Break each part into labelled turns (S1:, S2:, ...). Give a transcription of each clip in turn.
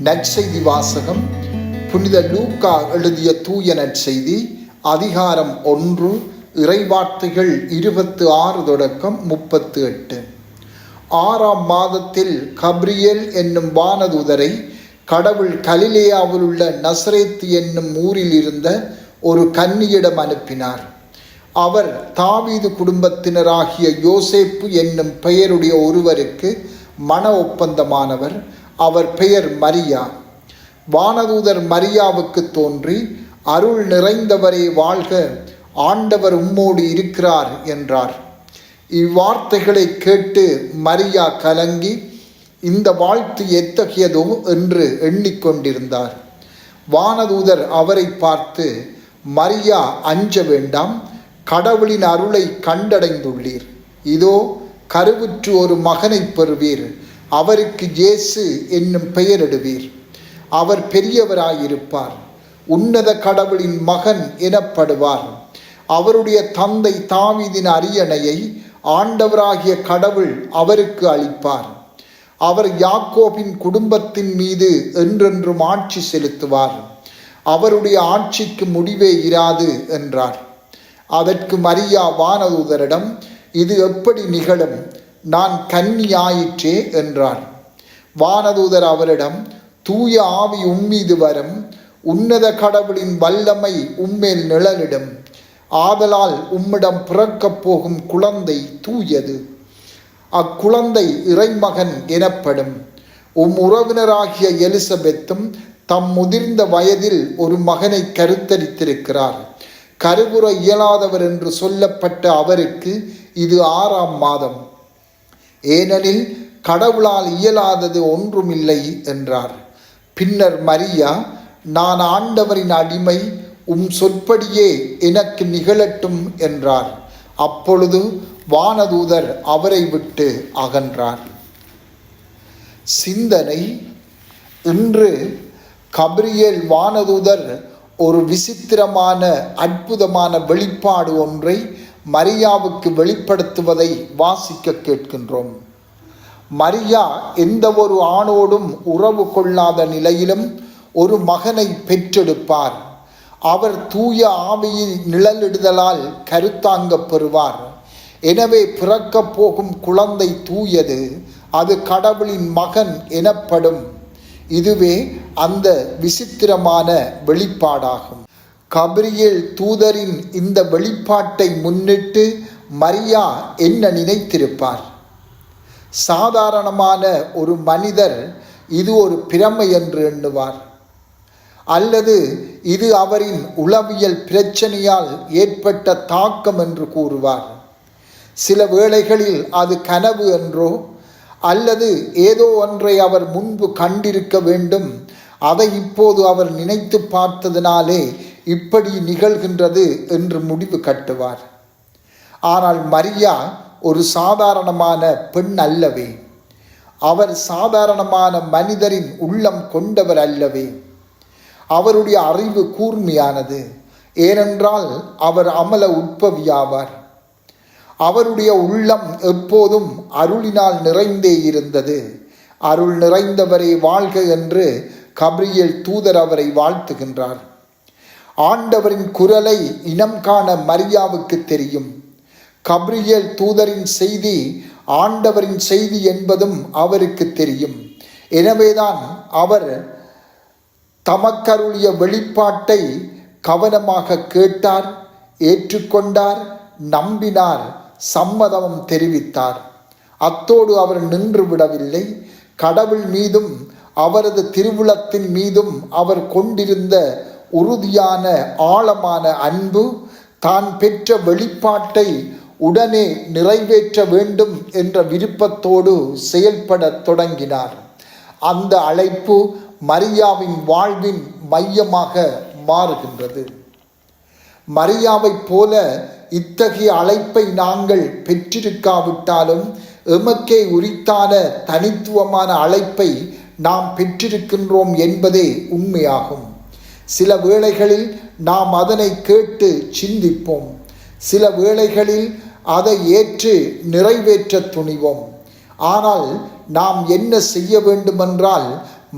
S1: நற்செய்தி வாசகம் புனித லூக்கா எழுதிய தூய நற்செய்தி அதிகாரம் 1 இறைவார்த்தைகள் 26 தொடக்கம் 38. 6ஆம் மாதத்தில் கப்ரியேல் என்னும் வானதூதரை கடவுள் கலிலேயாவில் உள்ள நசரேத்து என்னும் ஊரில் இருந்த ஒரு கன்னியிடம் அனுப்பினார். அவர் தாவீது குடும்பத்தினராகிய யோசேப்பு என்னும் பெயருடைய ஒருவருக்கு மன ஒப்பந்தமானவர். அவர் பெயர் மரியா. வானதூதர் மரியாவுக்கு தோன்றி, அருள் நிறைந்தவரே வாழ்க, ஆண்டவர் உம்மோடு இருக்கிறார் என்றார். இவ்வார்த்தைகளை கேட்டு மரியா கலங்கி, இந்த வாழ்த்து எத்தகையதோ என்று எண்ணிக்கொண்டிருந்தார். வானதூதர் அவரை பார்த்து, மரியா, அஞ்ச வேண்டாம், கடவுளின் அருளை கண்டடைந்துள்ளீர். இதோ கருவுற்று ஒரு மகனை பெறுவீர், அவருக்கு இயேசு என்னும் பெயரிடுவீர். அவர் பெரியவராயிருப்பார், உன்னத கடவுளின் மகன் எனப்படுவார். அவருடைய தந்தை தாவீதின் அரியணையை ஆண்டவராகிய கடவுள் அவருக்கு அளிப்பார். அவர் யாக்கோபின் குடும்பத்தின் மீது என்றென்றும் ஆட்சி செலுத்துவார். அவருடைய ஆட்சிக்கு முடிவே இராது என்றார். அதற்கு மரியா வானதூதரிடம், இது எப்படி நிகழும்? நான் கன்னியாயிற்றே என்றார். வானதூதர் அவரிடம், தூய ஆவி உம்மீது வரும், உன்னத கடவுளின் வல்லமை உம்மேல் நிழலிடும். ஆதலால் உம்மிடம் பிறக்கப் போகும் குழந்தை தூயது. அக்குழந்தை இறைமகன் எனப்படும். உறவினராகிய எலிசபெத்தும் தம் முதிர்ந்த வயதில் ஒரு மகனை கருத்தரித்திருக்கிறார். கருவுற இயலாதவர் என்று சொல்லப்பட்ட அவருக்கு இது 6ஆம் மாதம். ஏனெனில் கடவுளால் இயலாதது ஒன்றுமில்லை என்றார். பின்னர் மரியா, நான் ஆண்டவரின் அடிமை, உம் சொற்படியே எனக்கு நிகழட்டும் என்றார். அப்பொழுது வானதூதர் அவரை விட்டு அகன்றார். சிந்தனை. இன்று கப்ரியேல் வானதூதர் ஒரு விசித்திரமான அற்புதமான வெளிப்பாடு ஒன்றை மரியாவுக்கு வெளிப்படுத்துவதை வாசிக்க கேட்கின்றோம். மரியா எந்த ஒரு ஆணோடும் உறவு கொள்ளாத நிலையிலும் ஒரு மகனை பெற்றெடுப்பார். அவர் தூய ஆவியின் நிழலிடுதலால் கருத்தாங்க பெறுவார். எனவே பிறக்கப் போகும் குழந்தை தூயது, அது கடவுளின் மகன் எனப்படும். இதுவே அந்த விசித்திரமான வெளிப்பாடாகும். கப்ரியேல் தூதரின் இந்த வெளிப்பாட்டை முன்னிட்டு மரியா என்ன நினைத்திருப்பார்? சாதாரணமான ஒரு மனிதர் இது ஒரு பிரமை என்று எண்ணுவார், அல்லது இது அவரின் உளவியல் பிரச்சனையால் ஏற்பட்ட தாக்கம் என்று கூறுவார். சில வேளைகளில் அது கனவு என்றோ அல்லது ஏதோ ஒன்றை அவர் முன்பு கண்டிருக்க வேண்டும், அதை இப்போது அவர் நினைத்து பார்த்ததினாலே இப்படி நிகழ்கின்றது என்று முடிவு கட்டுவார். ஆனால் மரியா ஒரு சாதாரணமான பெண் அல்லவே. அவர் சாதாரணமான மனிதரின் உள்ளம் கொண்டவர் அல்லவே. அவருடைய அறிவு கூர்மையானது. ஏனென்றால் அவர் அமல உட்பவியாவார். அவருடைய உள்ளம் எப்போதும் அருளினால் நிறைந்தே இருந்தது. அருள் நிறைந்தவரே வாழ்க என்று கப்ரியேல் தூதர் அவரை வாழ்த்துகின்றார். ஆண்டவரின் குரலை இனம் காண மரியாவுக்கு தெரியும். கப்ரியேல் தூதரின் செய்தி ஆண்டவரின் செய்தி என்பதும் அவருக்கு தெரியும். எனவேதான் அவர் தமக்கருளிய வெளிப்பாட்டை கவனமாக கேட்டார், ஏற்றுக்கொண்டார், நம்பினார், சம்மதம் தெரிவித்தார். அத்தோடு அவர் நின்று விடவில்லை. கடவுள் மீதும் அவரது திருவுளத்தின் மீதும் அவர் கொண்டிருந்த உறுதியான ஆழமான அன்பு, தான் பெற்ற வெளிப்பாட்டை உடனே நிறைவேற்ற வேண்டும் என்ற விருப்பத்தோடு செயல்பட தொடங்கினார். அந்த அழைப்பு மரியாவின் வாழ்வின் மையமாக மாறுகின்றது. மரியாவைப் போல இத்தகைய அழைப்பை நாங்கள் பெற்றிருக்காவிட்டாலும் எமக்கே உரித்தான தனித்துவமான அழைப்பை நாம் பெற்றிருக்கின்றோம் என்பதே உண்மையாகும். சில வேளைகளில் நாம் அதனை கேட்டு சிந்திப்போம். சில வேளைகளில் அதை ஏற்று நிறைவேற்ற துணிவோம். ஆனால் நாம் என்ன செய்ய வேண்டுமென்றால்,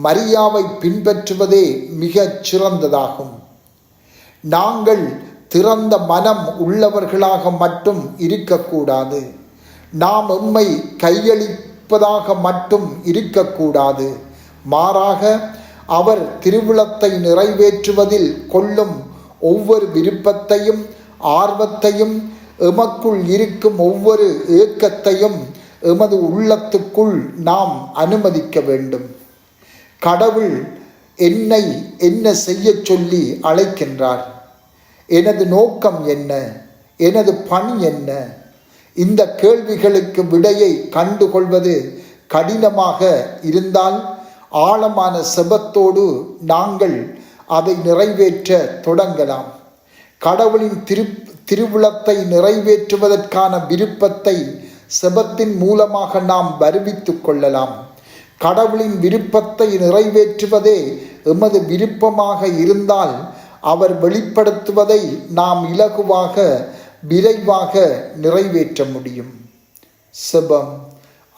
S1: மரியாவை பின்பற்றுவதே மிகச் சிறந்ததாகும். நாங்கள் திறந்த மனம் உள்ளவர்களாக மட்டும் இருக்கக்கூடாது. நாம் எம்மை கையளிப்பதாக மட்டும் இருக்கக்கூடாது. மாறாக அவர் திருவுளத்தை நிறைவேற்றுவதில் கொள்ளும் ஒவ்வொரு விருப்பத்தையும் ஆர்வத்தையும் எமக்குள் இருக்கும் ஒவ்வொரு ஏக்கத்தையும் எமது உள்ளத்துக்குள் நாம் அனுமதிக்க வேண்டும். கடவுள் என்னை என்ன செய்ய சொல்லி அழைக்கின்றார்? எனது நோக்கம் என்ன? எனது பணி என்ன? இந்த கேள்விகளுக்கு விடையை கண்டுகொள்வது கடினமாக இருந்தால் ஆழமான செபத்தோடு நாங்கள் அதை நிறைவேற்ற தொடங்கலாம். கடவுளின் திருவுளத்தை நிறைவேற்றுவதற்கான விருப்பத்தை செபத்தின் மூலமாக நாம் வருவித்து கொள்ளலாம். கடவுளின் விருப்பத்தை நிறைவேற்றுவதே எமது விருப்பமாக இருந்தால் அவர் வெளிப்படுத்துவதை நாம் இலகுவாக விரைவாக நிறைவேற்ற முடியும். செபம்.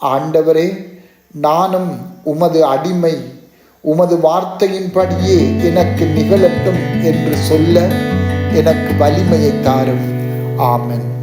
S1: ஆண்டவரே, நானும் உமது அடிமை, உமது வார்த்தையின்படியே எனக்கு நிகழட்டும் என்று சொல்ல எனக்கு வலிமையை தாரும். ஆமென்.